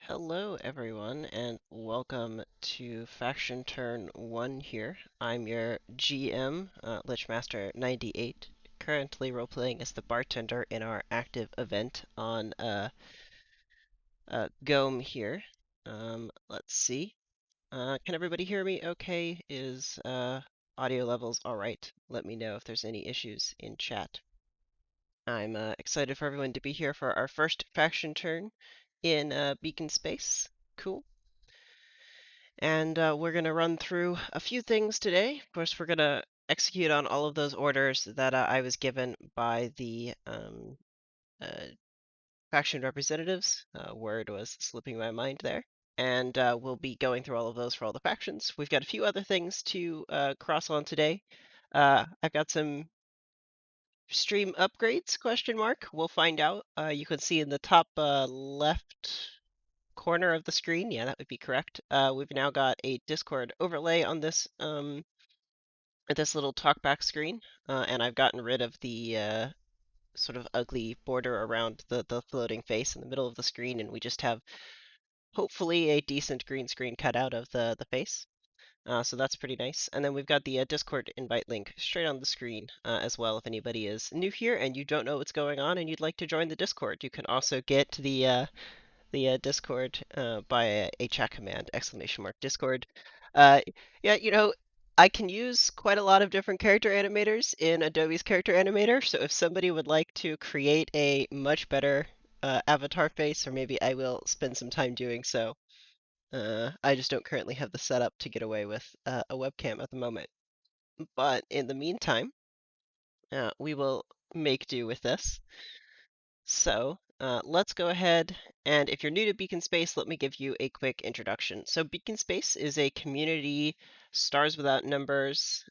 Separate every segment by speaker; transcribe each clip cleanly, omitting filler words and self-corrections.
Speaker 1: Hello everyone and welcome to Faction Turn 1 here. I'm your GM, Lichmaster98, currently roleplaying as the bartender in our active event on Gome here. Let's see. Can everybody hear me okay? Is audio levels alright? Let me know if there's any issues in chat. I'm excited for everyone to be here for our first Faction Turn in Beacon Space. Cool. And we're going to run through a few things today. Of course, we're going to execute on all of those orders that I was given by the uh, faction representatives. Word was slipping my mind there. And we'll be going through all of those for all the factions. We've got a few other things to cross on today. I've got some stream upgrades, question mark. We'll find out. You can see in the top left corner of the screen. Yeah, that would be correct. We've now got a Discord overlay on this little talkback screen, and I've gotten rid of the sort of ugly border around the floating face in the middle of the screen, and we just have hopefully a decent green screen cut out of the face. So that's pretty nice. And then we've got the Discord invite link straight on the screen as well. If anybody is new here and you don't know what's going on and you'd like to join the Discord, you can also get the Discord by a chat command, !Discord. Uh, yeah, I can use quite a lot of different character animators in Adobe's character animator, so if somebody would like to create a much better avatar face, or maybe I will spend some time doing so. I just don't currently have the setup to get away with a webcam at the moment. But in the meantime, we will make do with this. So let's go ahead, and if you're new to Beacon Space, let me give you a quick introduction. So Beacon Space is a community Stars Without Numbers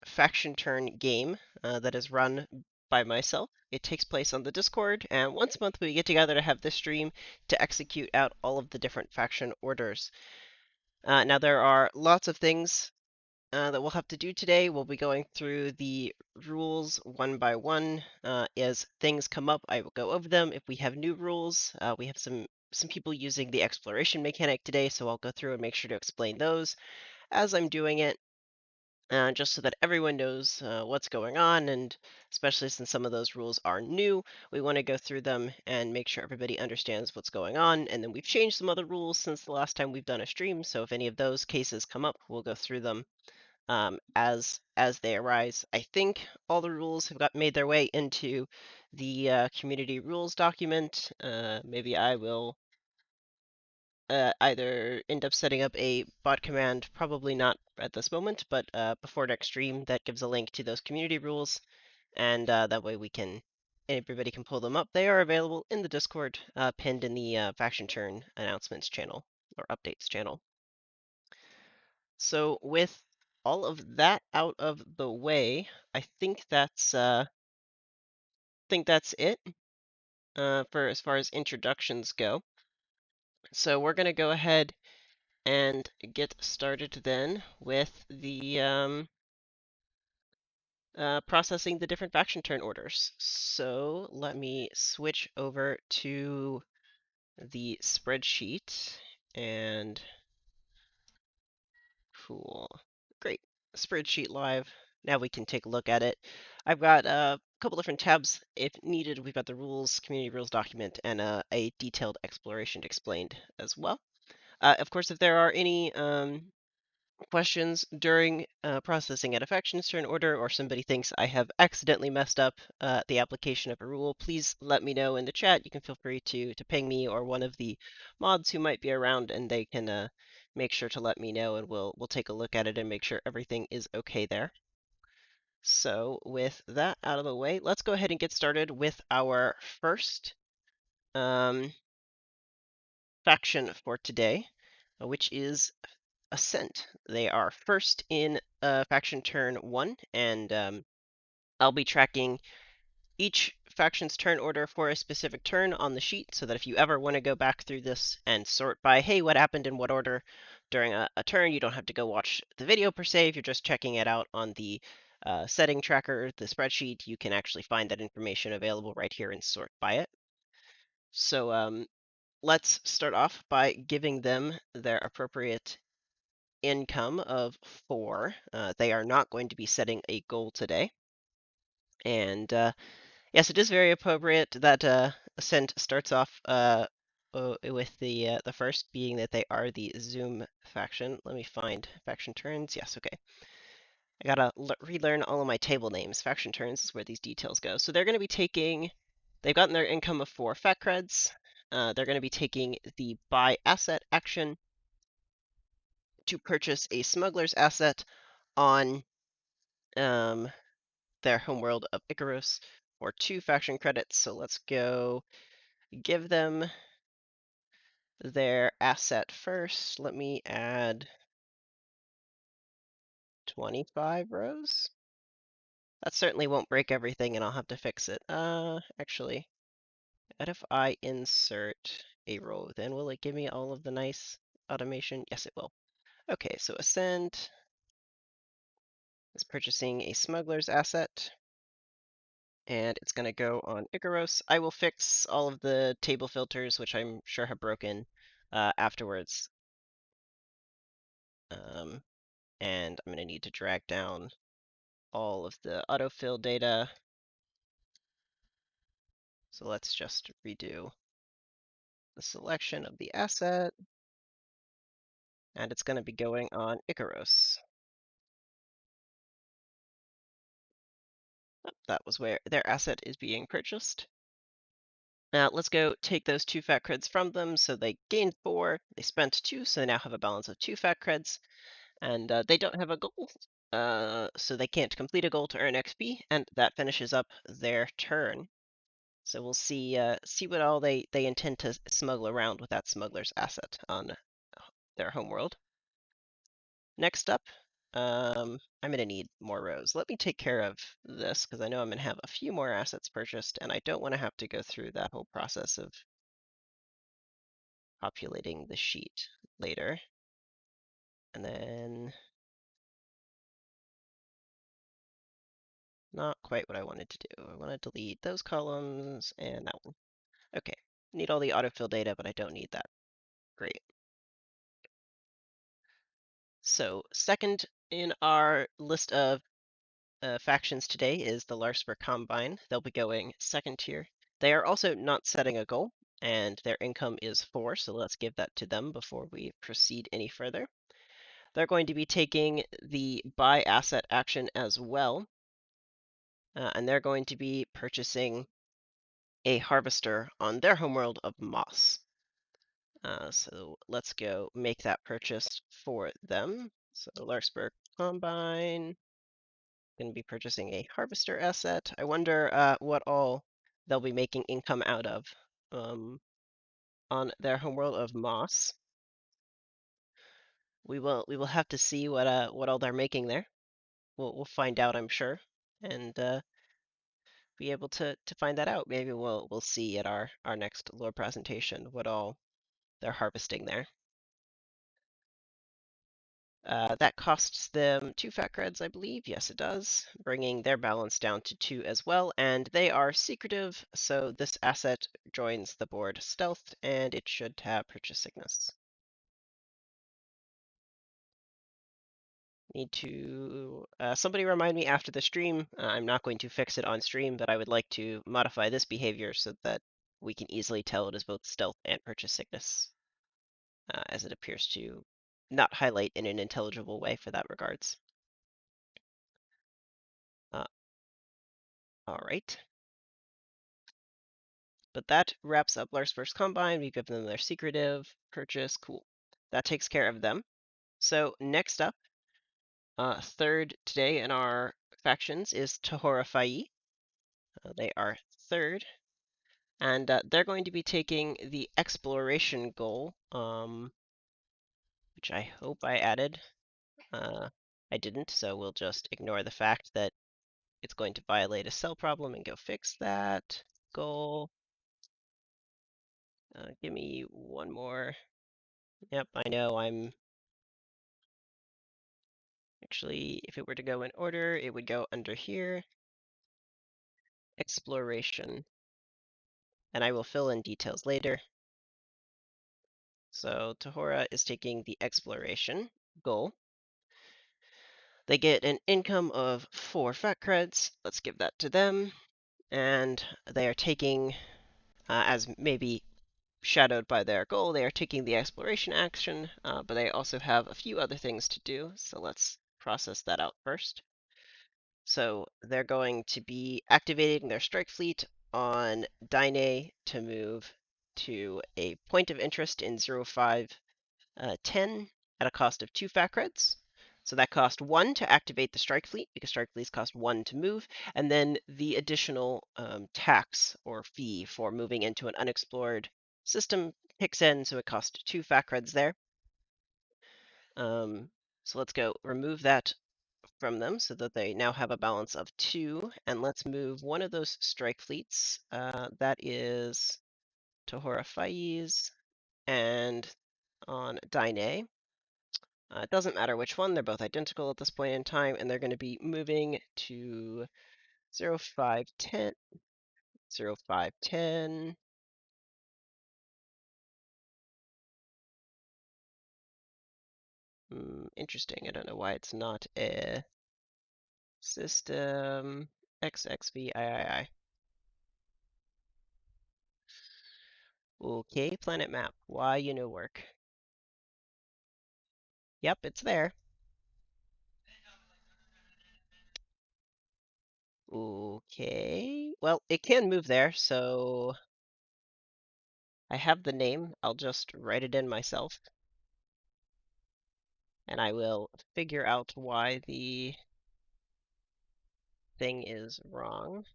Speaker 1: faction turn game that is run by myself. It takes place on the Discord, and once a month we get together to have this stream to execute out all of the different faction orders. Now there are lots of things that we'll have to do today. We'll be going through the rules one by one. As things come up, I will go over them. If we have new rules, we have some people using the exploration mechanic today, so I'll go through and make sure to explain those as I'm doing it, just so that everyone knows what's going on, and especially since some of those rules are new, we want to go through them and make sure everybody understands what's going on. And then we've changed some other rules since the last time we've done a stream, so if any of those cases come up, we'll go through them as they arise. I think all the rules have got made their way into the community rules document. Maybe I will either end up setting up a bot command, probably not at this moment, but before next stream that gives a link to those community rules, and that way everybody can pull them up. They are available in the Discord, pinned in the Faction Turn announcements channel or updates channel. So with all of that out of the way, I think that's it for as far as introductions go. So we're gonna go ahead and get started then with the processing the different faction turn orders. So let me switch over to the spreadsheet and cool. Great. Spreadsheet live. Now we can take a look at it. I've got a couple different tabs if needed. We've got the rules, community rules document, and a detailed exploration explained as well. Of course, if there are any questions during processing at a faction's turn order, or somebody thinks I have accidentally messed up the application of a rule, please let me know in the chat. You can feel free to ping me or one of the mods who might be around, and they can make sure to let me know, and we'll take a look at it and make sure everything is okay there. So with that out of the way, let's go ahead and get started with our first faction for today, which is Ascent. They are first in faction turn 1, and I'll be tracking each faction's turn order for a specific turn on the sheet, so that if you ever want to go back through this and sort by, hey, what happened in what order during a turn, you don't have to go watch the video per se. If you're just checking it out on the setting tracker, the spreadsheet, you can actually find that information available right here and sort by it. So let's start off by giving them their appropriate income of 4. They are not going to be setting a goal today. And yes, it is very appropriate that Ascent starts off with the first being that they are the Zoom faction. Let me find faction turns. Yes, okay. I gotta relearn all of my table names. Faction turns is where these details go. So they're going to be taking. They've gotten their income of 4 fat creds. They're going to be taking the buy asset action to purchase a smuggler's asset on um, their homeworld of Icarus for 2 faction credits. So let's go give them their asset first. Let me add 25 rows. That certainly won't break everything and I'll have to fix it. Actually, what if I insert a row? Then will it give me all of the nice automation? Yes, it will. Okay, so Ascend is purchasing a smuggler's asset. And it's going to go on Icaros. I will fix all of the table filters, which I'm sure have broken afterwards. And I'm going to need to drag down all of the autofill data. So let's just redo the selection of the asset. And it's going to be going on Icaros. Oh, that was where their asset is being purchased. Now let's go take those 2 fat creds from them. So they gained 4, they spent 2, so they now have a balance of 2 fat creds. And they don't have a goal, so they can't complete a goal to earn XP, and that finishes up their turn. So we'll see what all they intend to smuggle around with that smuggler's asset on their homeworld. Next up, I'm going to need more rows. Let me take care of this, because I know I'm going to have a few more assets purchased, and I don't want to have to go through that whole process of populating the sheet later. And then not quite what I wanted to do. I want to delete those columns and that one. Okay, need all the autofill data, but I don't need that. Great. So second in our list of factions today is the Larsburg Combine. They'll be going second tier. They are also not setting a goal, and their income is 4, so let's give that to them before we proceed any further. They're going to be taking the buy asset action as well, and they're going to be purchasing a harvester on their homeworld of Moss. So let's go make that purchase for them. So Larsburg Combine going to be purchasing a harvester asset. I wonder what all they'll be making income out of on their homeworld of Moss. We will have to see what all they're making there. We'll find out, I'm sure, and be able to find that out. Maybe we'll see at our next lore presentation what all they're harvesting there. That costs them 2 fat creds, I believe. Yes, it does, bringing their balance down to 2 as well. And they are secretive, so this asset joins the board stealthed, and it should have purchase sickness. Need to somebody remind me after the stream. I'm not going to fix it on stream, but I would like to modify this behavior so that we can easily tell it is both stealth and purchase sickness, as it appears to not highlight in an intelligible way for that regards. Uh, all right. But that wraps up Larsburg Combine. We give them their secretive purchase. Cool. That takes care of them. So next up, third today in our factions is Tahora Fai. They are third. And they're going to be taking the exploration goal, which I hope I added. I didn't, so we'll just ignore the fact that it's going to violate a cell problem and go fix that goal. Give me one more. Yep, I know I'm actually, if it were to go in order, it would go under here, exploration, and I will fill in details later. So Tahora is taking the exploration goal. They get an income of 4 fat creds. Let's give that to them. And they are taking, as maybe shadowed by their goal, they are taking the exploration action, but they also have a few other things to do. So let's process that out first. So they're going to be activating their strike fleet on Dine to move to a point of interest in 0510 at a cost of 2 fat creds. So that cost 1 to activate the strike fleet, because strike fleets cost 1 to move, and then the additional tax or fee for moving into an unexplored system kicks in, so it costs 2 fat creds there. So let's go remove that from them so that they now have a balance of 2, and let's move one of those strike fleets. That is Tohora Faiz and on Dine. It doesn't matter which one, they're both identical at this point in time, and they're going to be moving to 0510, 0510. Interesting, I don't know why it's not a system XXVIII. Okay, planet map, why you no work? Yep, it's there. Okay, well, it can move there, so I have the name. I'll just write it in myself, and I will figure out why the thing is wrong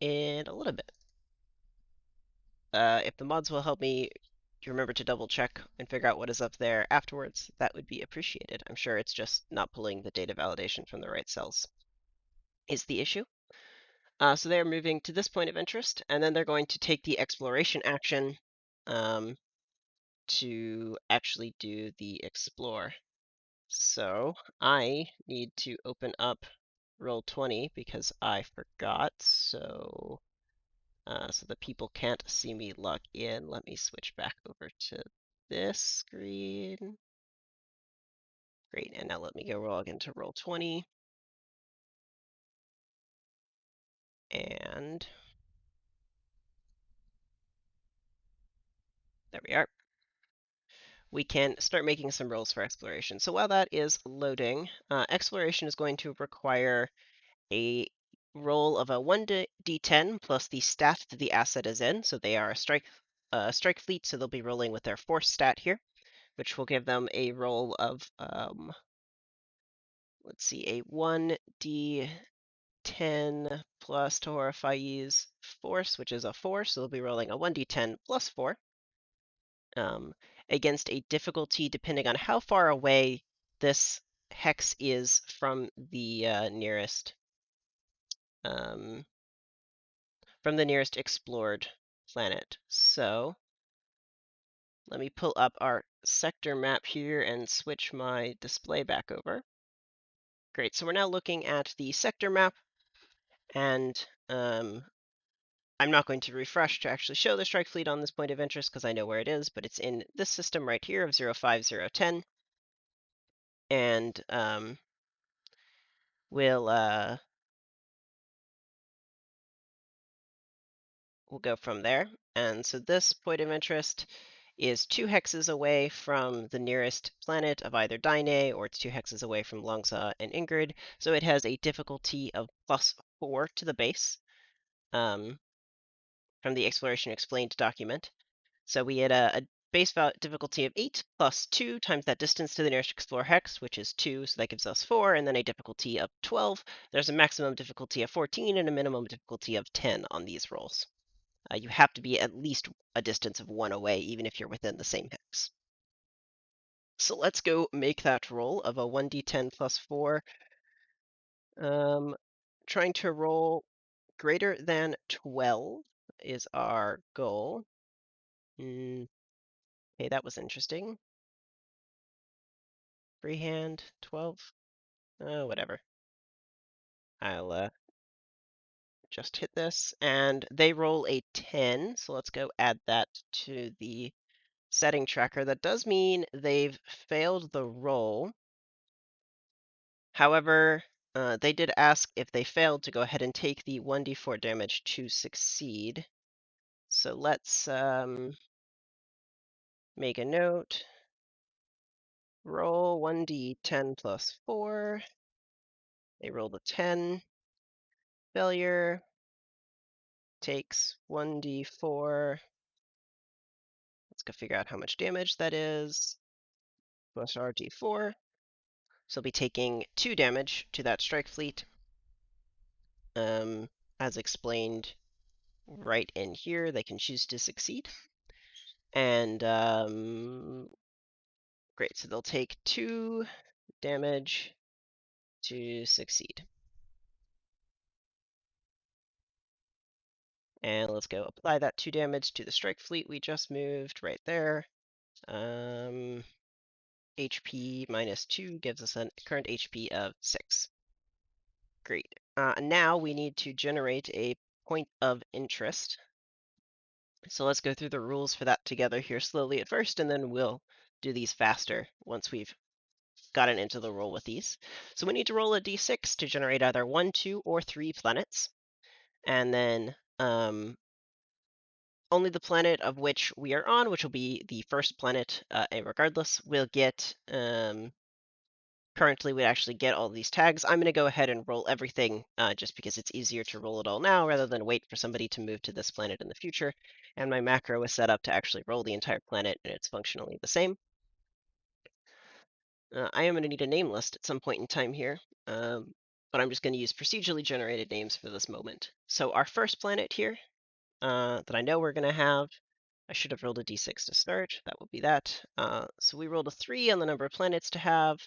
Speaker 1: in a little bit. If the mods will help me remember to double check and figure out what is up there afterwards, that would be appreciated. I'm sure it's just not pulling the data validation from the right cells is the issue. So they're moving to this point of interest, and then they're going to take the exploration action to actually do the explore. So I need to open up Roll20 because I forgot. So so the people can't see me log in. Let me switch back over to this screen. Great, and now let me go log into Roll20. And there we are. We can start making some rolls for exploration. So while that is loading, exploration is going to require a roll of a 1d10 plus the stat that the asset is in. So they are a strike fleet, so they'll be rolling with their force stat here, which will give them a roll of, let's see, a 1d10 plus Tahora Fai's force, which is a 4, so they'll be rolling a 1d10 plus 4. Against a difficulty depending on how far away this hex is from the nearest explored planet. So let me pull up our sector map here and switch my display back over. Great, so we're now looking at the sector map, and I'm not going to refresh to actually show the strike fleet on this point of interest because I know where it is, but it's in this system right here of 05010. And we'll go from there. And so this point of interest is 2 hexes away from the nearest planet of either Dine, or it's 2 hexes away from Longza and Ingrid. So it has a difficulty of +4 to the base from the Exploration Explained document. So we had a base difficulty of 8 plus 2 times that distance to the nearest explore hex, which is 2, so that gives us 4, and then a difficulty of 12. There's a maximum difficulty of 14 and a minimum difficulty of 10 on these rolls. You have to be at least a distance of 1 away, even if you're within the same hex. So let's go make that roll of a 1d10 plus 4. Trying to roll greater than 12 is our goal. Okay, that was interesting. Freehand, 12. Whatever. I'll just hit this, and they roll a 10, so let's go add that to the setting tracker. That does mean they've failed the roll. However, they did ask if they failed to go ahead and take the 1d4 damage to succeed. So let's make a note. Roll 1d10 plus 4. They rolled a 10. Failure takes 1d4. Let's go figure out how much damage that is. Plus our d4. So we'll be taking 2 damage to that strike fleet. As explained right in here, they can choose to succeed. And great, so they'll take 2 damage to succeed. And let's go apply that 2 damage to the strike fleet we just moved right there. HP minus 2 gives us a current HP of 6. Great. Now we need to generate a point of interest. So let's go through the rules for that together here slowly at first, and then we'll do these faster once we've gotten into the roll with these. So we need to roll a d6 to generate either 1, 2, or 3 planets. And then only the planet of which we are on, which will be the first planet, regardless, will get currently we actually get all these tags. I'm going to go ahead and roll everything just because it's easier to roll it all now rather than wait for somebody to move to this planet in the future. And my macro is set up to actually roll the entire planet, and it's functionally the same. I am going to need a name list at some point in time here, but I'm just going to use procedurally generated names for this moment. So our first planet here that I know we're going to have, I should have rolled a d6 to start. That would be that. So we rolled a 3 on the number of planets to have,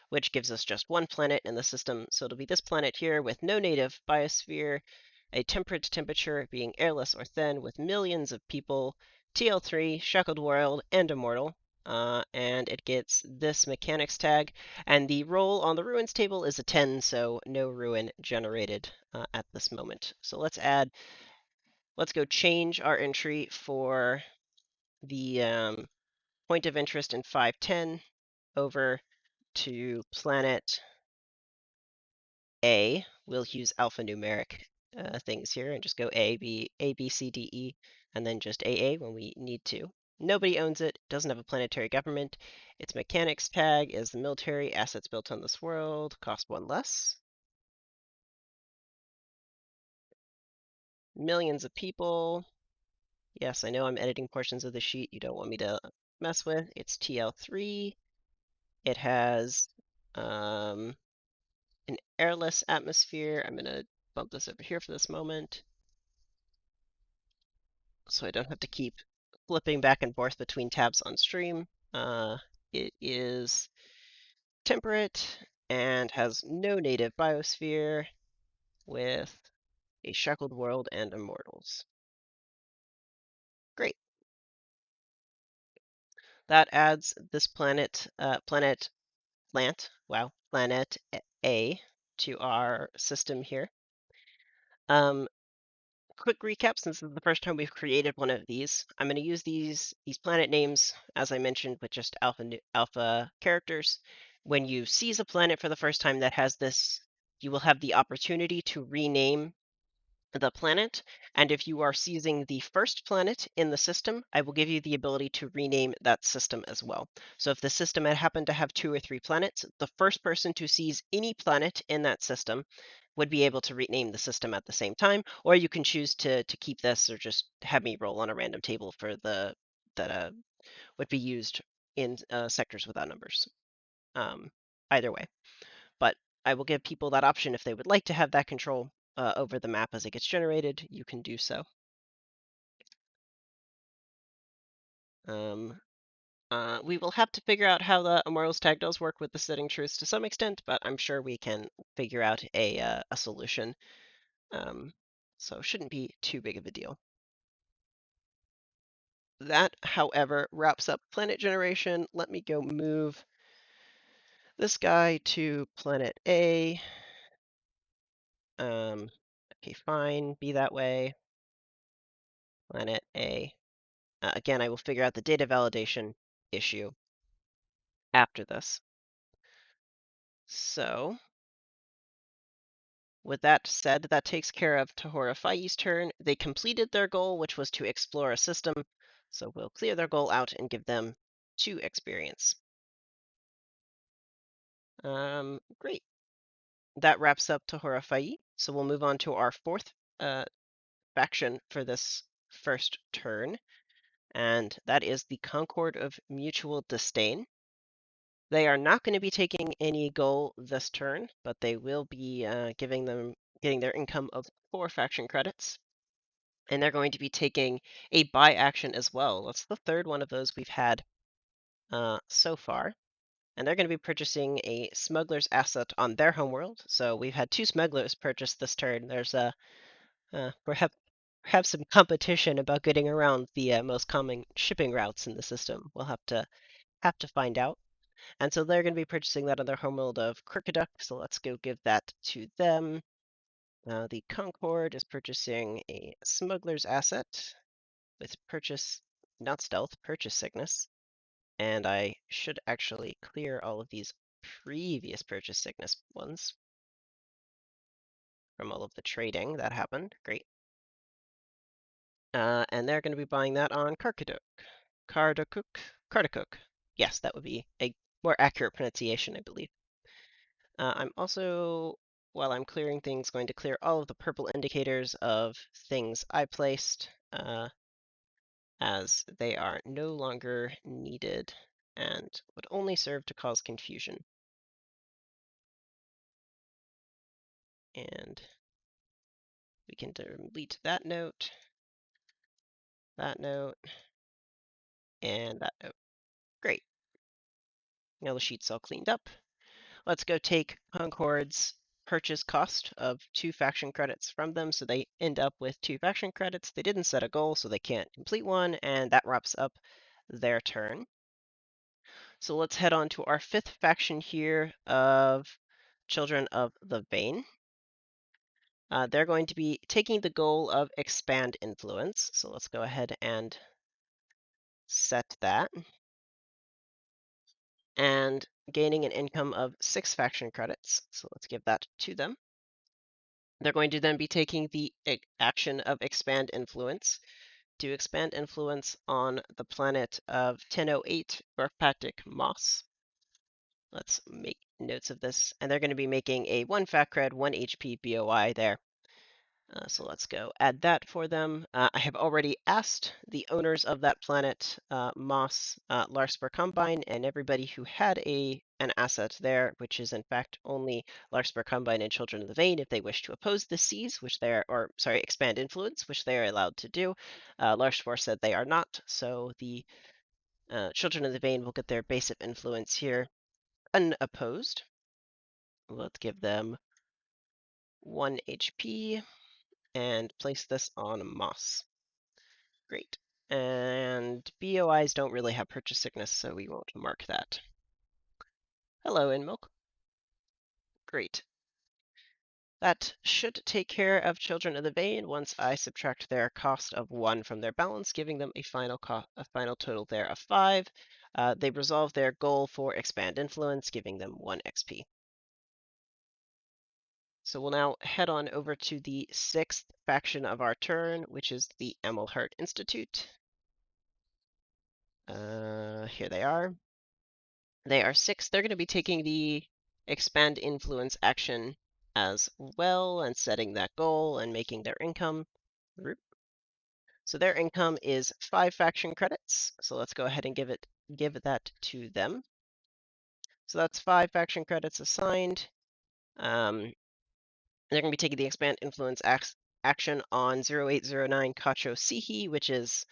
Speaker 1: which gives us just 1 planet in the system. So it'll be this planet here with no native biosphere, a temperate temperature, being airless or thin, with millions of people, TL3, shackled world, and immortal. And it gets this mechanics tag. And the roll on the ruins table is a 10, so no ruin generated at this moment. So let's go change our entry for the point of interest in 510 over to planet A. We'll use alphanumeric things here and just go A, B, C, D, E, and then just AA when we need to. Nobody owns it, doesn't have a planetary government. Its mechanics tag is the military assets built on this world, cost 1 less. Millions of people. Yes, I know I'm editing portions of the sheet you don't want me to mess with. It's TL3. It has an airless atmosphere. I'm going to bump this over here for this moment so I don't have to keep flipping back and forth between tabs on stream. It is temperate and has no native biosphere with a shackled world and immortals. Great. That adds this planet A to our system here. Quick recap, since this is the first time we've created one of these. I'm going to use these planet names, as I mentioned, with just alpha characters. When you seize a planet for the first time that has this, you will have the opportunity to rename the planet. And if you are seizing the first planet in the system, I will give you the ability to rename that system as well. So if the system had happened to have 2 or 3 planets, the first person to seize any planet in that system would be able to rename the system at the same time, or you can choose to keep this or just have me roll on a random table for that would be used in sectors without numbers. Either way, but I will give people that option if they would like to have that control over the map as it gets generated. You can do so. We will have to figure out how the Immortals tag does work with the setting truths to some extent, but I'm sure we can figure out a solution. So it shouldn't be too big of a deal. That, however, wraps up planet generation. Let me go move this guy to planet A. Okay, fine, be that way. Planet A. Again, I will figure out the data validation issue after this. So, with that said, that takes care of Tahora Fai's turn. They completed their goal, which was to explore a system, so we'll clear their goal out and give them 2 experience. Great. That wraps up Tahora Fai, so we'll move on to our 4th faction for this first turn, and that is the Concorde of Mutual Disdain. They are not going to be taking any goal this turn, but they will be getting their income of 4 faction credits. And they're going to be taking a buy action as well. That's the 3rd one of those we've had so far. And they're going to be purchasing a smuggler's asset on their homeworld. So we've had 2 smugglers purchased this turn. There's perhaps some competition about getting around the most common shipping routes in the system. We'll have to find out. And so they're going to be purchasing that on their homeworld of Crooked. So let's go give that to them. The Concorde is purchasing a smuggler's asset with not stealth, purchase sickness. And I should actually clear all of these previous purchase sickness ones from all of the trading that happened. Great. And they're going to be buying that on Cardakuk. Yes, that would be a more accurate pronunciation, I believe. I'm also, while I'm clearing things, going to clear all of the purple indicators of things I placed, as they are no longer needed and would only serve to cause confusion. And we can delete that note, and that note. Great. Now the sheet's all cleaned up. Let's go take Concorde's purchase cost of 2 faction credits from them, so they end up with 2 faction credits. They didn't set a goal, so they can't complete one, and that wraps up their turn. So let's head on to our 5th faction here of Children of the Bane. They're going to be taking the goal of Expand Influence, so let's go ahead and set that. And gaining an income of 6 faction credits, so let's give that to them. They're going to then be taking the action of Expand Influence to expand influence on the planet of 1008 Gorpactic Moss. Let's make notes of this. And they're going to be making a 1 fac cred, 1 HP BOI there. So let's go add that for them. I have already asked the owners of that planet, Moss, Larsburg Combine, and everybody who had an asset there, which is in fact only Larsburg Combine and Children of the Vein, if they wish to oppose the Seas, which they are, or sorry, expand influence, which they are allowed to do. Larsburg said they are not, so the Children of the Vein will get their base of influence here unopposed. Let's give them 1 HP. And place this on Moss. Great. And BOIs don't really have purchase sickness, so we won't mark that. Hello, Emel. Great. That should take care of Children of the Vein once I subtract their cost of 1 from their balance, giving them a final total there of 5. They resolve their goal for Expand Influence, giving them 1 XP. So we'll now head on over to the 6th faction of our turn, which is the Emel Institute. Here they are. They are 6. They're going to be taking the Expand Influence action as well and setting that goal and making their income. So their income is 5 faction credits. So let's go ahead and give that to them. So that's 5 faction credits assigned. They're going to be taking the Expand Influence action on 0809 Kacho Sihi, which is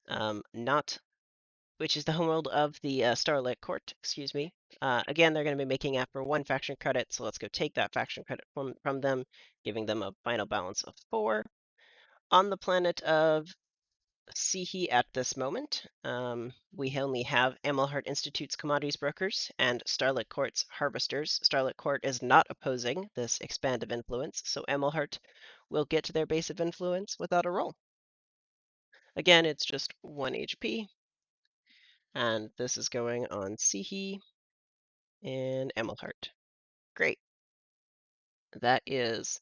Speaker 1: the homeworld of the Starlet Court, excuse me. Again, they're going to be making after 1 faction credit, so let's go take that faction credit from them, giving them a final balance of 4. On the planet of Sihi at this moment, we only have Amelhart Institute's Commodities Brokers and Starlet Court's Harvesters. Starlet Court is not opposing this expand of influence, so Amelhart will get to their base of influence without a roll. Again, it's just 1 HP. And this is going on Sihi and Emelhart. Great. That is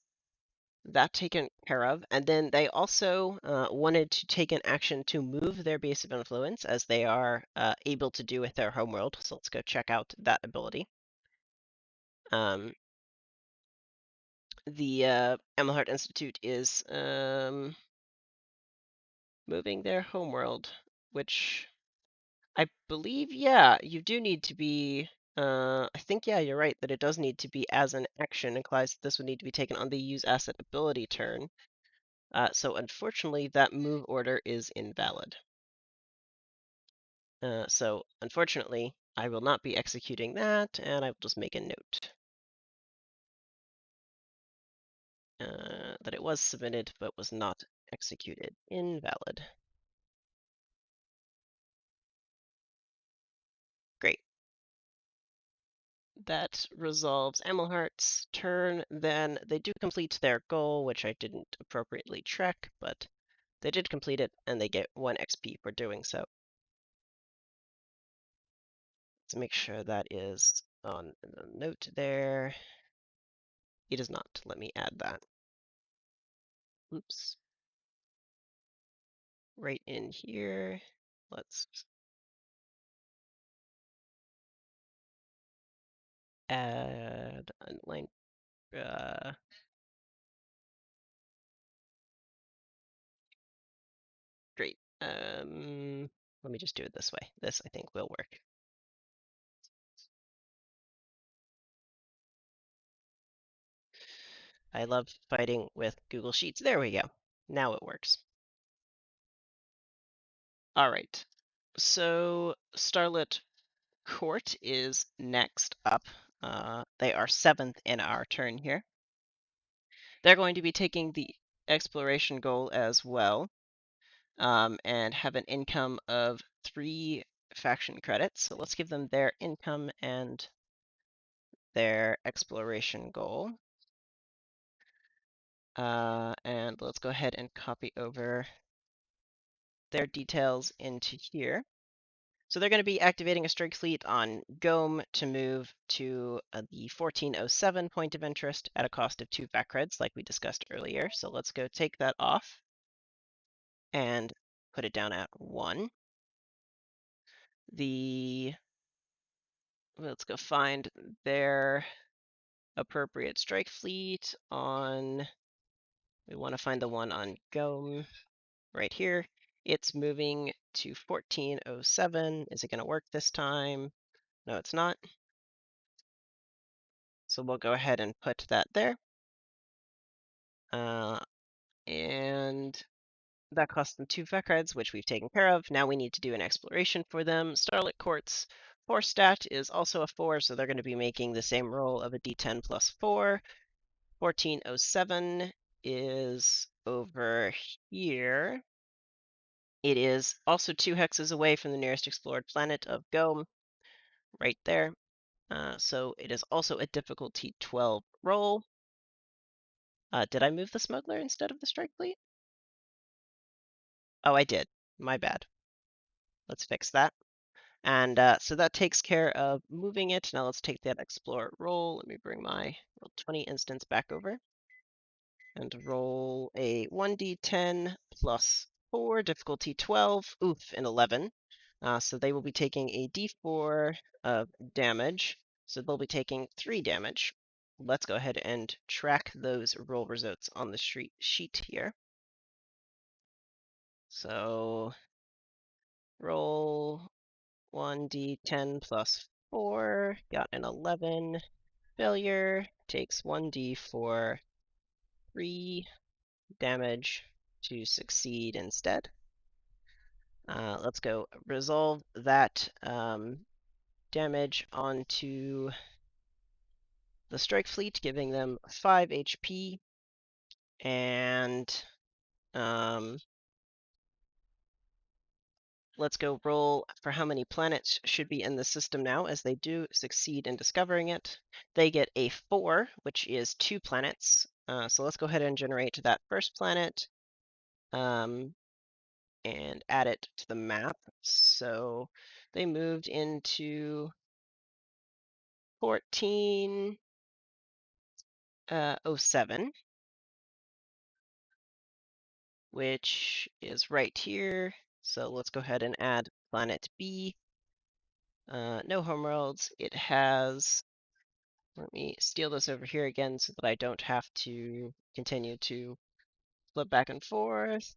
Speaker 1: that taken care of. And then they also wanted to take an action to move their base of influence, as they are able to do with their homeworld. So let's go check out that ability. The Emelhart Institute is moving their homeworld, which I believe, yeah, you do need to be. I think, yeah, you're right that it does need to be as an action. Implies that this would need to be taken on the use asset ability turn. So unfortunately, that move order is invalid. So unfortunately, I will not be executing that, and I will just make a note that it was submitted but was not executed. Invalid. Great. That resolves Emelhart's turn. Then they do complete their goal, which I didn't appropriately track, but they did complete it, and they get 1 XP for doing so. Let's make sure that is on the note there. It is not. Let me add that. Oops. Right in here. Let's add a line. Great. Let me just do it this way. This, I think, will work. I love fighting with Google Sheets. There we go. Now it works. All right. So Starlet Court is next up. They are 7th in our turn here. They're going to be taking the exploration goal as well, and have an income of 3 faction credits. So let's give them their income and their exploration goal. And let's go ahead and copy over their details into here. So they're going to be activating a strike fleet on Gome to move to the 1407 point of interest at a cost of 2 vac creds, like we discussed earlier. So let's go take that off and put it down at 1. Let's go find their appropriate strike fleet on. We want to find the one on Gome right here. It's moving to 1407. Is it going to work this time? No, it's not. So we'll go ahead and put that there. And that cost them 2 vac creds, which we've taken care of. Now we need to do an exploration for them. Starlet Court's 4 stat is also a 4, so they're going to be making the same roll of a d10 plus 4. 1407 is over here. It is also 2 hexes away from the nearest explored planet of Gome, right there. So it is also a difficulty 12 roll. Did I move the smuggler instead of the strike fleet? Oh, I did. My bad. Let's fix that. And so that takes care of moving it. Now let's take that explore roll. Let me bring my Roll20 instance back over and roll a 1d10 plus 4, difficulty 12, oof, and 11. So they will be taking a d4 of damage. So they'll be taking 3 damage. Let's go ahead and track those roll results on the sheet here. So roll 1d10 plus 4, got an 11. Failure takes 1d4, 3 damage to succeed instead. Let's go resolve that damage onto the strike fleet, giving them 5 HP. And let's go roll for how many planets should be in the system now, as they do succeed in discovering it. They get a 4, which is 2 planets. So let's go ahead and generate that first planet. and add it to the map. So they moved into 1407, which is right here. So let's go ahead and add planet B. No homeworlds. It has, let me steal this over here again so that I don't have to continue to flip back and forth.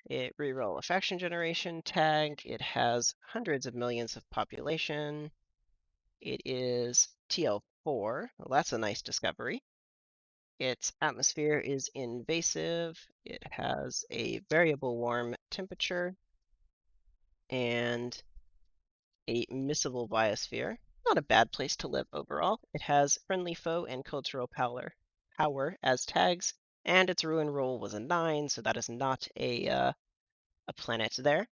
Speaker 1: It reroll a faction generation tag. It has hundreds of millions of population. It is TL4. Well, that's a nice discovery. Its atmosphere is invasive. It has a variable warm temperature and a miscible biosphere. Not a bad place to live overall. It has friendly foe and cultural power as tags, and its ruin roll was a 9, so that is not a planet there.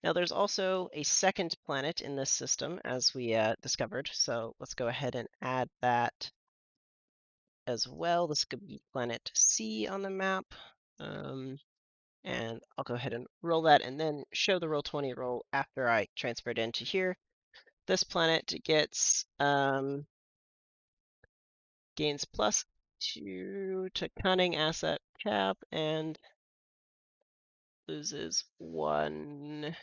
Speaker 1: Now there's also a second planet in this system, as we discovered, so let's go ahead and add that as well. This could be planet C on the map. And I'll go ahead and roll that and then show the roll20 roll after I transfer it into here. This planet gets gains +2 to cunning asset cap and loses 1.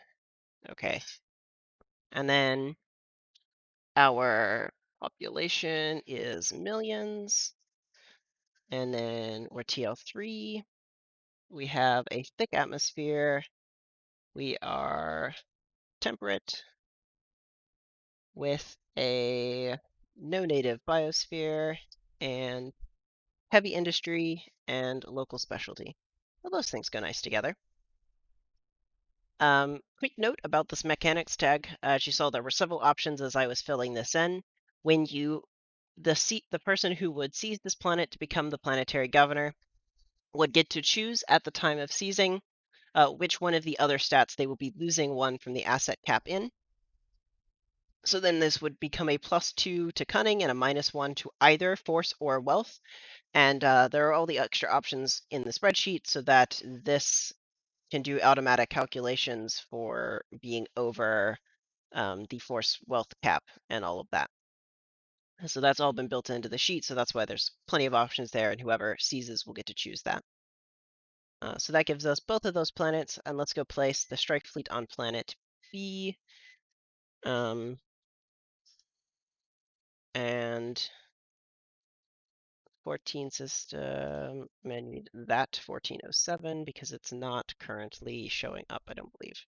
Speaker 1: Okay. And then our population is millions. And then we're TL3. We have a thick atmosphere. We are temperate with a no native biosphere and heavy industry and local specialty. Well, those things go nice together. Quick note about this mechanics tag. As you saw, there were several options as I was filling this in. When the person who would seize this planet to become the planetary governor would get to choose at the time of seizing which one of the other stats they will be losing 1 from the asset cap in. So then this would become a +2 to cunning and a -1 to either force or wealth. And there are all the extra options in the spreadsheet so that this can do automatic calculations for being over the force wealth cap and all of that. So that's all been built into the sheet, so that's why there's plenty of options there, and whoever seizes will get to choose that. So that gives us both of those planets, and let's go place the strike fleet on planet B. And 14 system, and I need that 1407 because it's not currently showing up, I don't believe.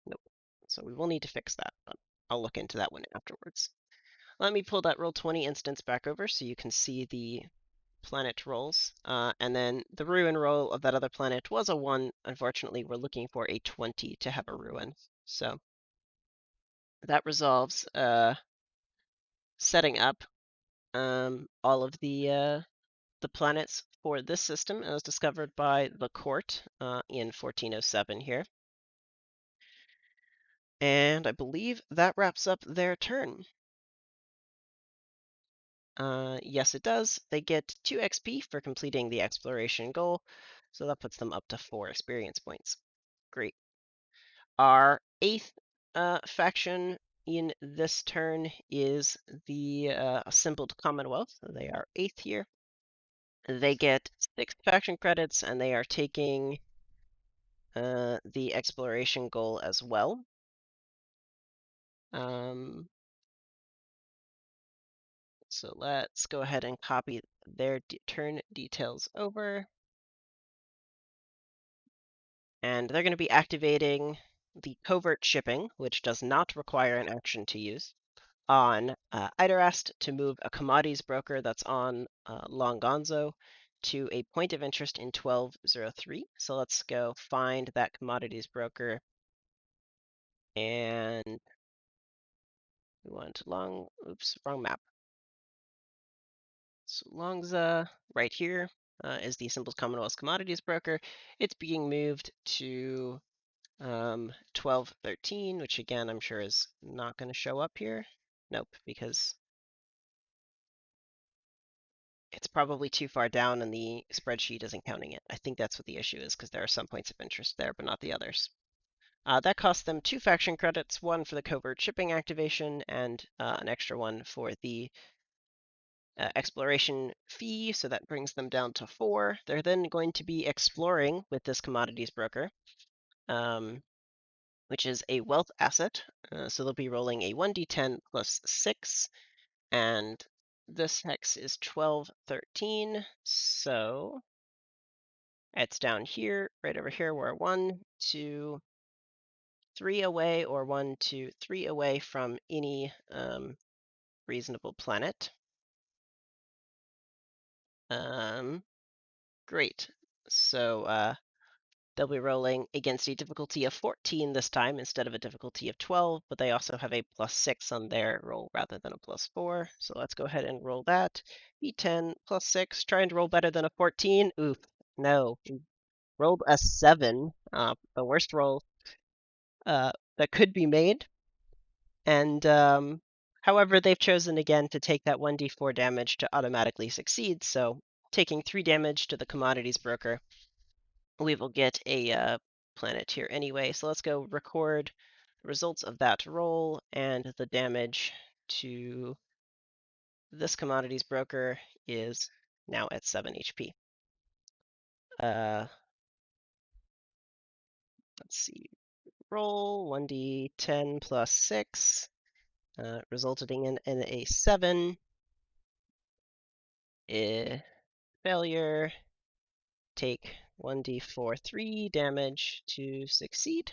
Speaker 1: Nope. So we will need to fix that, but I'll look into that one afterwards. Let me pull that roll20 instance back over so you can see the planet rolls. And then the ruin roll of that other planet was a 1. Unfortunately, we're looking for a 20 to have a ruin. So that resolves setting up all of the planets for this system as discovered by the court in 1407 here. And I believe that wraps up their turn. Yes, it does. They get 2 XP for completing the exploration goal, so that puts them up to 4 experience points. Great. Our 8th faction in this turn is the Assembled Commonwealth. They are 8th here. They get 6 faction credits, and they are taking the exploration goal as well. So let's go ahead and copy their turn details over. And they're going to be activating the covert shipping, which does not require an action to use, on Idarast to move a commodities broker that's on Longonzo to a point of interest in 1203. So let's go find that commodities broker. And we want wrong map. So Longza, right here, is the Assembled Commonwealth Commodities Broker. It's being moved to 1213, which again I'm sure is not going to show up here. Nope, because it's probably too far down and the spreadsheet isn't counting it. I think that's what the issue is, because there are some points of interest there, but not the others. That cost them 2 faction credits, 1 for the covert shipping activation, and an extra 1 for the exploration fee, so that brings them down to 4. They're then going to be exploring with this commodities broker, which is a wealth asset. So they'll be rolling a 1d10 plus 6, and this hex is 12, 13, so it's down here, right over here, we're 1, 2, 3 away, or 1, 2, 3 away from any reasonable planet. Great. So they'll be rolling against a difficulty of 14 this time instead of a difficulty of 12, but they also have a plus 6 on their roll rather than a plus 4. So let's go ahead and roll that. D10 plus 6, trying to roll better than a 14. Oof, no. Rolled a 7, the worst roll that could be made. And however, they've chosen again to take that 1d4 damage to automatically succeed, so taking 3 damage to the commodities broker. We will get a planet here anyway, so let's go record the results of that roll, and the damage to this commodities broker is now at 7 HP. Let's see, roll 1d10 plus 6, resulting in a 7. Failure, take 1d4 3 damage to succeed.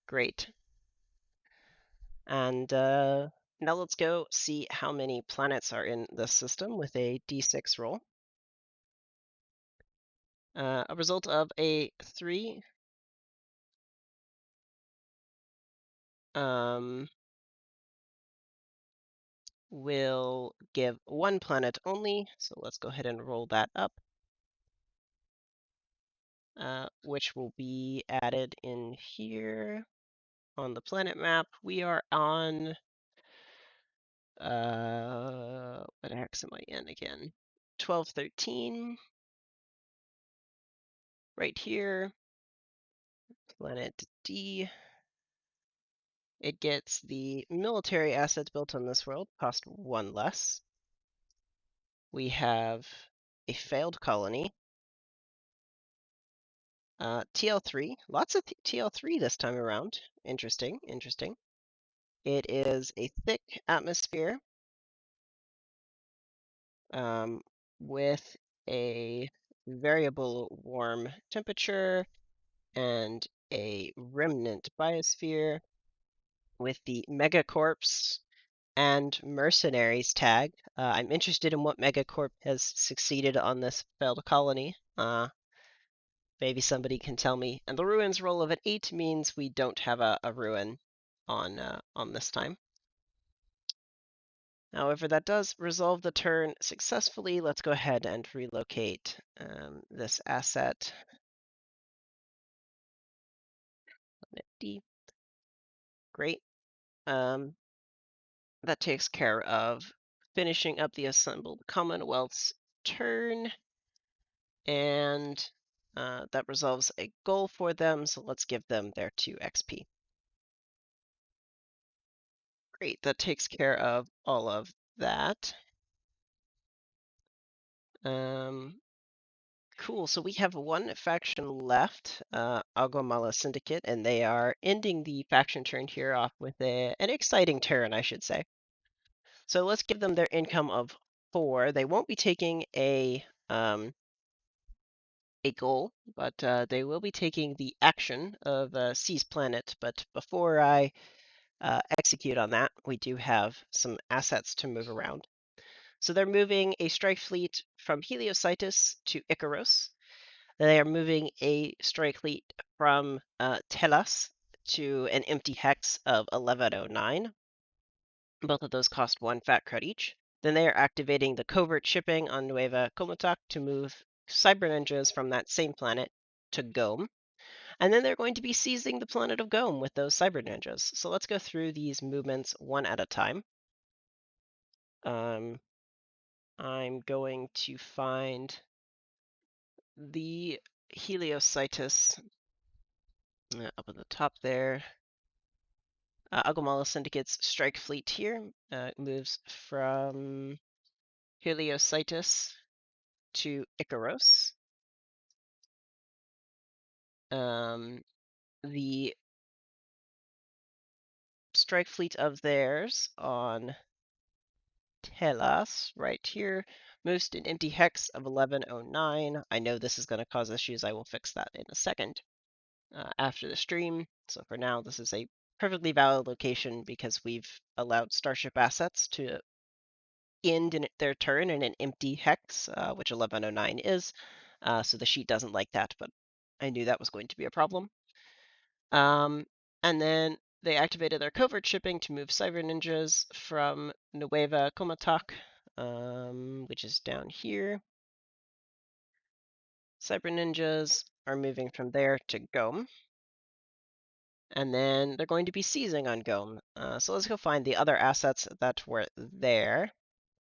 Speaker 1: Great. And now let's go see how many planets are in the system with a d6 roll. A result of a 3 will give 1 planet only, so let's go ahead and roll that up, which will be added in here on the planet map. We are on what hex am I in again? 12, 13. Right here, planet D. It gets the military assets built on this world, cost 1 less. We have a failed colony. TL3, lots of TL3 this time around. Interesting, interesting. It is a thick atmosphere with a variable warm temperature and a remnant biosphere with the Megacorps and Mercenaries tag. I'm interested in what Megacorp has succeeded on this failed colony. Maybe somebody can tell me. And the ruins roll of an 8 means we don't have a ruin on this time. However, that does resolve the turn successfully. Let's go ahead and relocate this asset. D. Great. That takes care of finishing up the Assembled Commonwealth's turn. And that resolves a goal for them, so let's give them their 2 XP. Great, that takes care of all of that. Cool, so we have 1 faction left, Aguamala Syndicate, and they are ending the faction turn here off with an exciting turn, I should say. So let's give them their income of 4. They won't be taking a goal, but they will be taking the action of Seize Planet. But before I execute on that, we do have some assets to move around. So they're moving a strike fleet from Heliocytus to Icaros. They are moving a strike fleet from Telas to an empty hex of 1109. Both of those cost 1 fat cred each. Then they are activating the covert shipping on Nueva Comotac to move cyber ninjas from that same planet to Gome. And then they're going to be seizing the planet of Gome with those cyber ninjas. So let's go through these movements one at a time. I'm going to find the Heliocytus up at the top there. Aguamala Syndicate's strike fleet here moves from Heliocytus to Icaros. The strike fleet of theirs on Telas, right here, moves to an empty hex of 1109. I know this is going to cause issues. I will fix that in a second after the stream. So for now, this is a perfectly valid location because we've allowed Starship assets to end in their turn in an empty hex, which 1109 is. So the sheet doesn't like that, but I knew that was going to be a problem. And then they activated their covert shipping to move Cyber Ninjas from Nueva Comatak, which is down here. Cyber Ninjas are moving from there to Gome. And then they're going to be seizing on Gome. So let's go find the other assets that were there,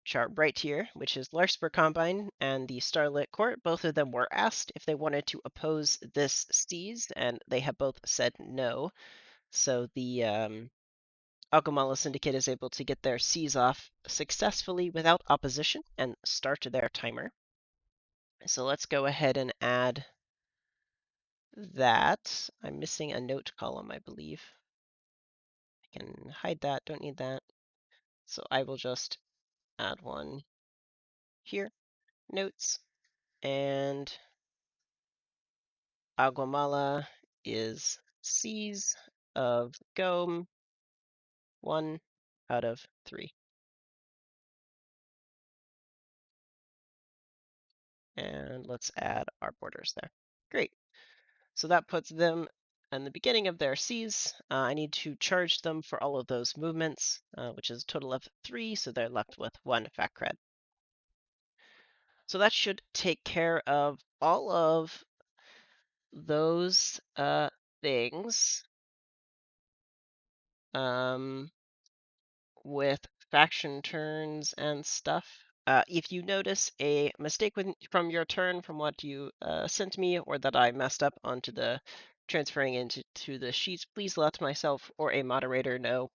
Speaker 1: which are right here, which is Larsburg Combine and the Starlet Court. Both of them were asked if they wanted to oppose this seize, and they have both said no. So the Aguamala Syndicate is able to get their seize off successfully without opposition and start their timer. So let's go ahead and add that. I'm missing a note column, I believe. I can hide that, don't need that. So I will just add one here, notes, and Aguamala is seize of Gome 1 out of 3. And let's add our borders there. Great. So that puts them in the beginning of their seize. I need to charge them for all of those movements, which is a total of 3, so they're left with 1 fact cred. So that should take care of all of those things with faction turns and stuff. If you notice a mistake from your turn from what you sent me, or that I messed up onto the transferring into the sheets, please let myself or a moderator know,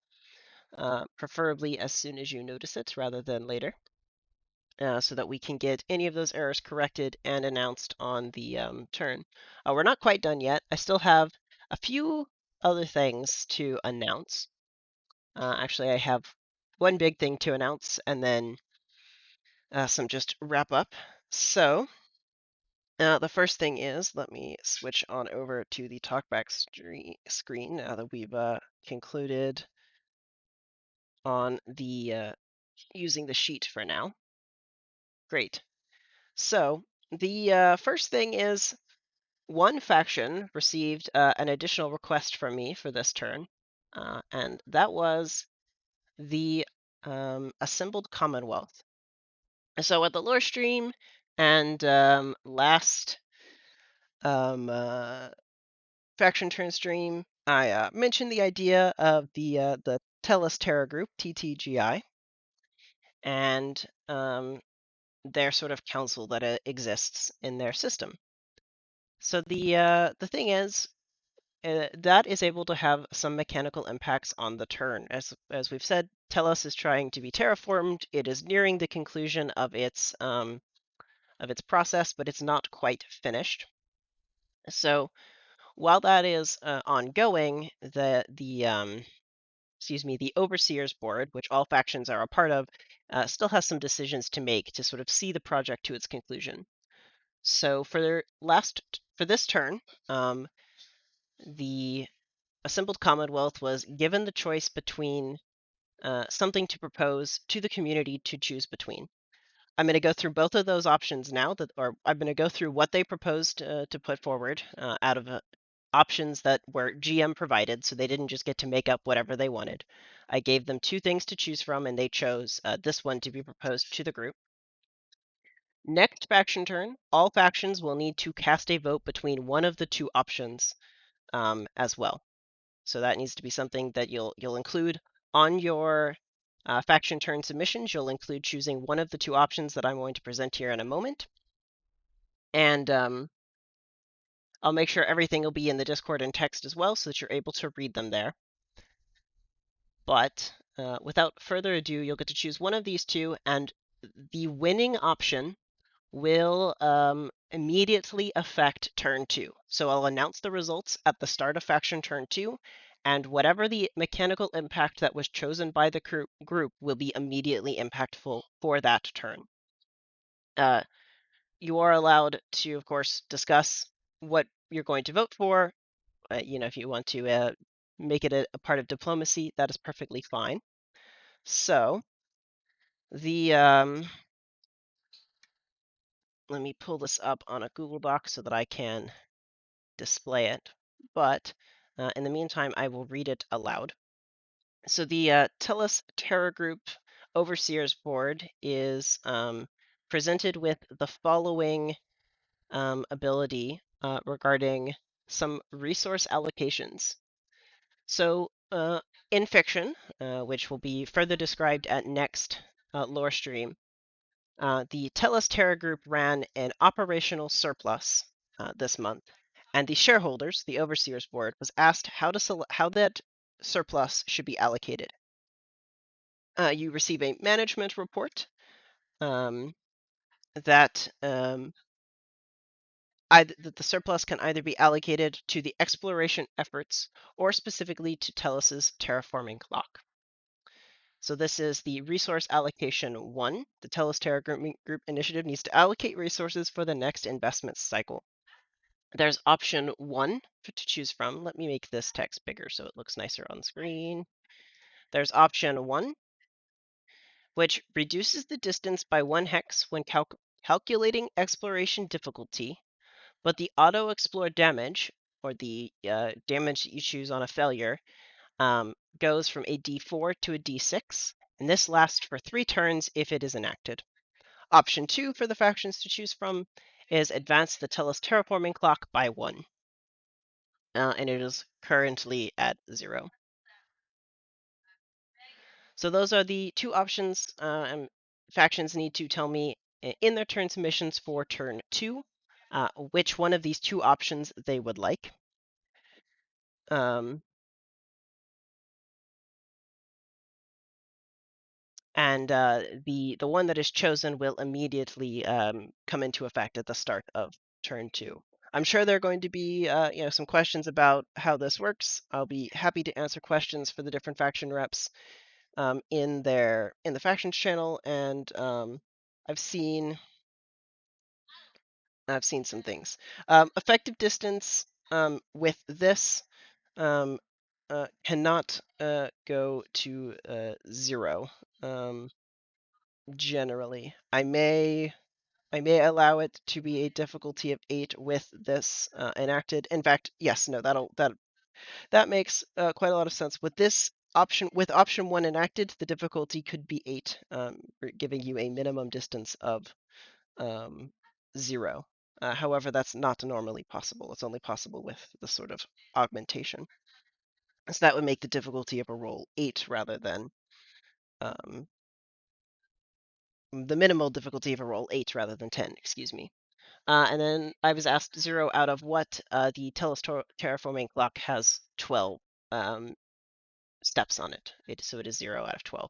Speaker 1: preferably as soon as you notice it rather than later, so that we can get any of those errors corrected and announced on the turn. We're not quite done yet. I still have a few other things to announce. Actually, I have one big thing to announce and then some just wrap up. So the first thing is, let me switch on over to the talkback screen now that we've concluded on the using the sheet for now. Great. So the first thing is one faction received an additional request from me for this turn, and that was the Assembled Commonwealth. So at the lore stream and last faction turn stream, I mentioned the idea of the Tellus Terra group, TTGI, and their sort of council that exists in their system. So the thing is, that is able to have some mechanical impacts on the turn. As we've said, Tellus is trying to be terraformed. It is nearing the conclusion of its process, but it's not quite finished. So while that is ongoing, the Overseers Board, which all factions are a part of, still has some decisions to make to sort of see the project to its conclusion. So for this turn, the Assembled Commonwealth was given the choice between something to propose to the community to choose between. I'm going to go through both of those options now, or I'm going to go through what they proposed to put forward out of options that were GM provided, so they didn't just get to make up whatever they wanted. I gave them 2 things to choose from, and they chose this one to be proposed to the group. Next faction turn, all factions will need to cast a vote between one of the 2 options as well. So that needs to be something that you'll include on your Faction turn submissions, you'll include choosing one of the two options that I'm going to present here in a moment. And I'll make sure everything will be in the Discord in text as well so that you're able to read them there. But without further ado, you'll get to choose one of these two, and the winning option will immediately affect turn 2. So I'll announce the results at the start of faction turn 2, and whatever the mechanical impact that was chosen by the group will be immediately impactful for that turn. You are allowed to, of course, discuss what you're going to vote for. If you want to make it a part of diplomacy, that is perfectly fine. So the let me pull this up on a Google Doc so that I can display it. But in the meantime, I will read it aloud. So the Tellus Terra Group Overseers Board is presented with the following ability regarding some resource allocations. So in fiction, which will be further described at next lore stream, the Tellus Terra Group ran an operational surplus this month, and the shareholders, the Overseers Board, was asked how that surplus should be allocated. You receive a management report that the surplus can either be allocated to the exploration efforts or specifically to Tellus's terraforming clock. So this is the resource allocation 1. The Tellus Terra Group initiative needs to allocate resources for the next investment cycle. There's option 1 to choose from. Let me make this text bigger so it looks nicer on screen. There's option 1, which reduces the distance by 1 hex when calculating exploration difficulty, but the auto-explore damage, or the damage that you choose on a failure, goes from a d4 to a d6, and this lasts for 3 turns if it is enacted. Option 2 for the factions to choose from is advance the Tellus terraforming clock by 1. And it is currently at 0. So those are the two options. And factions need to tell me in their turn submissions for turn 2 which one of these two options they would like. And the one that is chosen will immediately come into effect at the start of turn 2. I'm sure there are going to be some questions about how this works. I'll be happy to answer questions for the different faction reps in the factions channel, and I've seen some things. Effective distance with this cannot go to 0. Generally, I may allow it to be a difficulty of 8 with this enacted. In fact, yes, no, that makes quite a lot of sense. With this option, with option 1 enacted, the difficulty could be 8, giving you a minimum distance of 0. However, that's not normally possible. It's only possible with the sort of augmentation. So that would make the difficulty of a roll 8 rather than the minimal difficulty of a roll 8 rather than 10, excuse me. And then I was asked 0 out of what. The Tellus terraforming clock has 12 steps on it. So it is 0 out of 12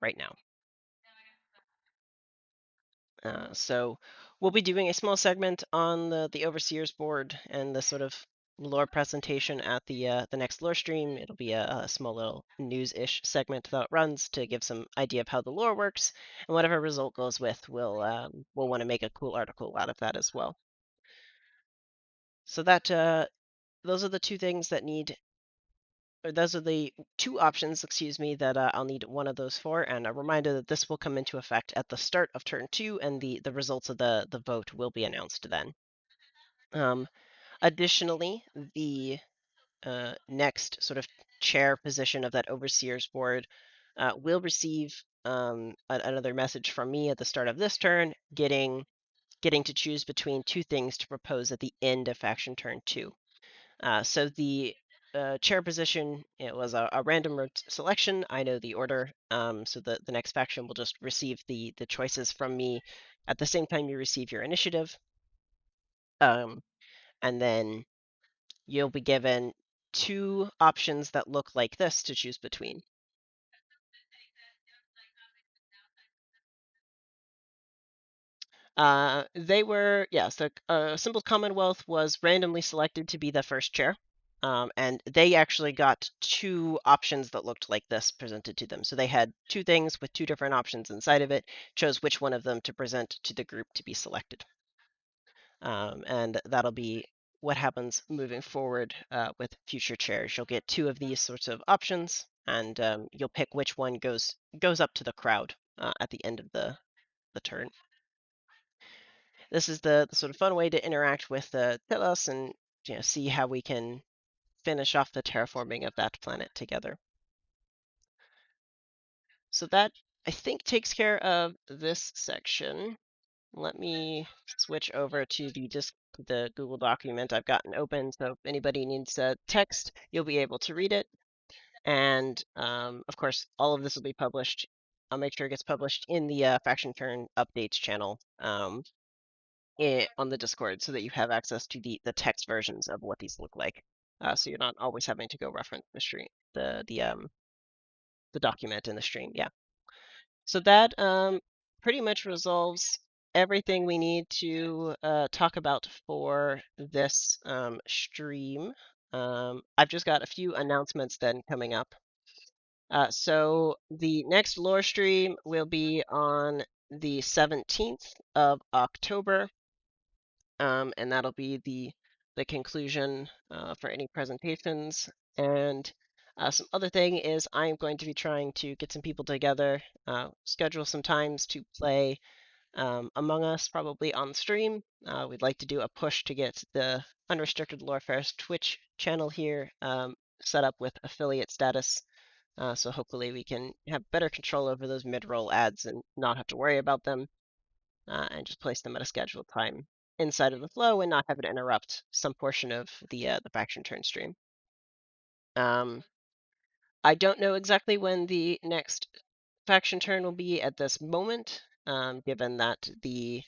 Speaker 1: right now. So we'll be doing a small segment on the Overseers board and the sort of lore presentation at the next lore stream. It'll be a small little news-ish segment that runs to give some idea of how the lore works, and whatever result goes with, we'll want to make a cool article out of that as well. So that those are the two things that need. Or those are the two options, excuse me, that I'll need one of those for, and a reminder that this will come into effect at the start of turn 2, and the results of the vote will be announced then. Additionally, the next sort of chair position of that Overseers board will receive another message from me at the start of this turn, getting to choose between two things to propose at the end of faction turn 2. So the chair position, it was a random selection. I know the order, so the next faction will just receive the choices from me at the same time you receive your initiative. And then you'll be given two options that look like this to choose between. They were, yes, the Assembled Commonwealth was randomly selected to be the first chair. And they actually got two options that looked like this presented to them. So they had two things with two different options inside of it, chose which one of them to present to the group to be selected. And that'll be what happens moving forward with future chairs. You'll get two of these sorts of options, and you'll pick which one goes up to the crowd at the end of the turn. This is the sort of fun way to interact with Telos and see how we can finish off the terraforming of that planet together. So that, I think, takes care of this section. Let me switch over to the Google document I've gotten open. So if anybody needs text, you'll be able to read it. And of course, all of this will be published. I'll make sure it gets published in the Faction Turn updates channel on the Discord, so that you have access to the text versions of what these look like. So you're not always having to go reference the stream, the document in the stream. Yeah. So that pretty much resolves everything we need to talk about for this stream. I've just got a few announcements then coming up. So the next lore stream will be on the 17th of October, and that'll be the conclusion for any presentations. And some other thing is I'm going to be trying to get some people together, schedule some times to play Among Us, probably on stream. We'd like to do a push to get the Unrestricted Lorefairs Twitch channel here set up with affiliate status. So hopefully we can have better control over those mid-roll ads and not have to worry about them, and just place them at a scheduled time inside of the flow and not have it interrupt some portion of the faction turn stream. I don't know exactly when the next faction turn will be at this moment, given that the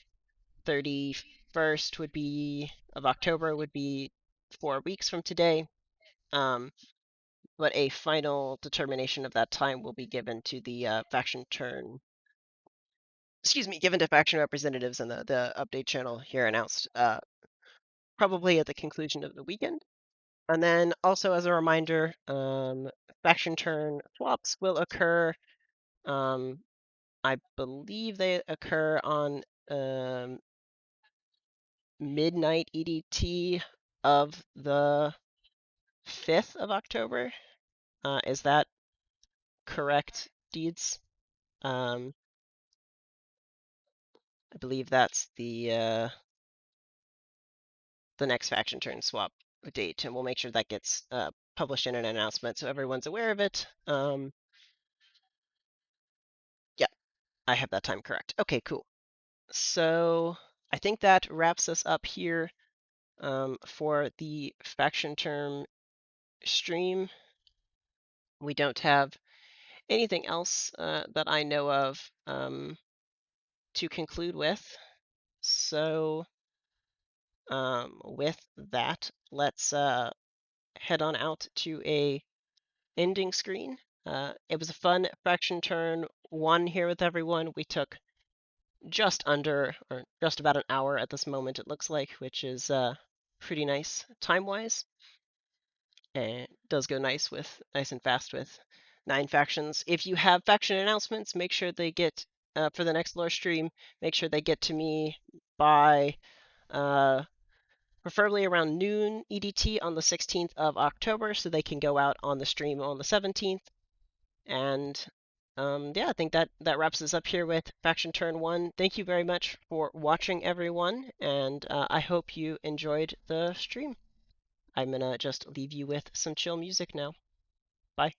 Speaker 1: 31st of October would be 4 weeks from today. But a final determination of that time will be given to the faction turn. Excuse me, given to faction representatives in the update channel here announced probably at the conclusion of the weekend. And then also as a reminder, faction turn swaps will occur. I believe they occur on midnight EDT of the 5th of October. Is that correct, Deeds? I believe that's the next faction turn swap date, and we'll make sure that gets published in an announcement so everyone's aware of it. Yeah, I have that time correct. Okay, cool. So I think that wraps us up here for the faction term stream. We don't have anything else that I know of to conclude with. So with that, let's head on out to a ending screen. It was a fun faction turn one here with everyone. We took just under, or just about an hour at this moment, it looks like, which is pretty nice time-wise. And it does go nice and fast with 9 factions. If you have faction announcements, make sure they get for the next lore stream. Make sure they get to me by preferably around noon EDT on the 16th of October, so they can go out on the stream on the 17th. And yeah, I think that wraps us up here with Faction Turn 1. Thank you very much for watching, everyone, and I hope you enjoyed the stream. I'm gonna just leave you with some chill music now. Bye.